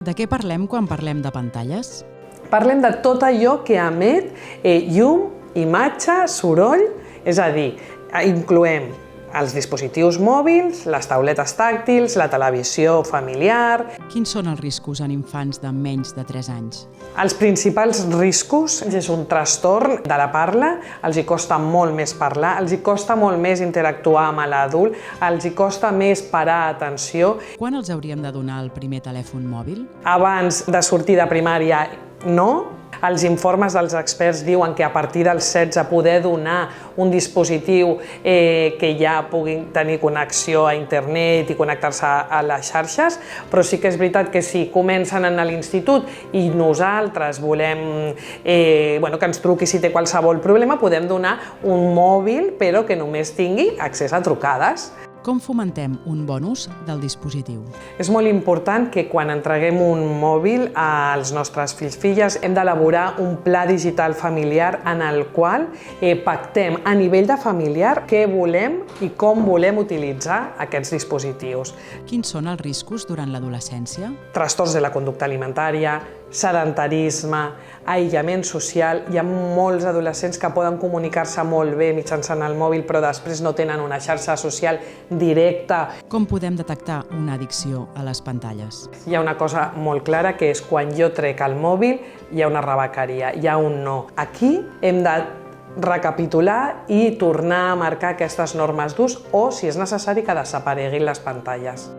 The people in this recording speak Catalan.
De què parlem quan parlem de pantalles? Parlem de tot allò que emet llum, imatge, soroll, és a dir, incloem els dispositius mòbils, les tauletes tàctils, la televisió familiar. Quins són els riscos en infants de menys de 3 anys? Els principals riscos és un trastorn de la parla, els hi costa molt més parlar, els hi costa molt més interactuar amb l'adult, els hi costa més parar atenció. Quan els hauríem de donar el primer telèfon mòbil? Abans de sortir de primària, no. Els informes dels experts diuen que a partir dels 16 poder donar un dispositiu que ja pugui tenir connexió a internet i connectar-se a les xarxes, però sí que és veritat que si comencen a l'institut i nosaltres volem que ens truqui si té qualsevol problema, podem donar un mòbil però que només tingui accés a trucades. Com fomentem un bon ús del dispositiu? És molt important que quan entreguem un mòbil als nostres fills i filles hem d'elaborar un pla digital familiar en el qual pactem a nivell de familiar què volem i com volem utilitzar aquests dispositius. Quins són els riscos durant l'adolescència? Trastorns de la conducta alimentària, sedentarisme, aïllament social. Hi ha molts adolescents que poden comunicar-se molt bé mitjançant el mòbil però després no tenen una xarxa social directa. Com podem detectar una addicció a les pantalles? Hi ha una cosa molt clara que és quan jo trec el mòbil hi ha una rebequeria, hi ha un no. Aquí hem de recapitular i tornar a marcar aquestes normes d'ús o, si és necessari, que desapareguin les pantalles.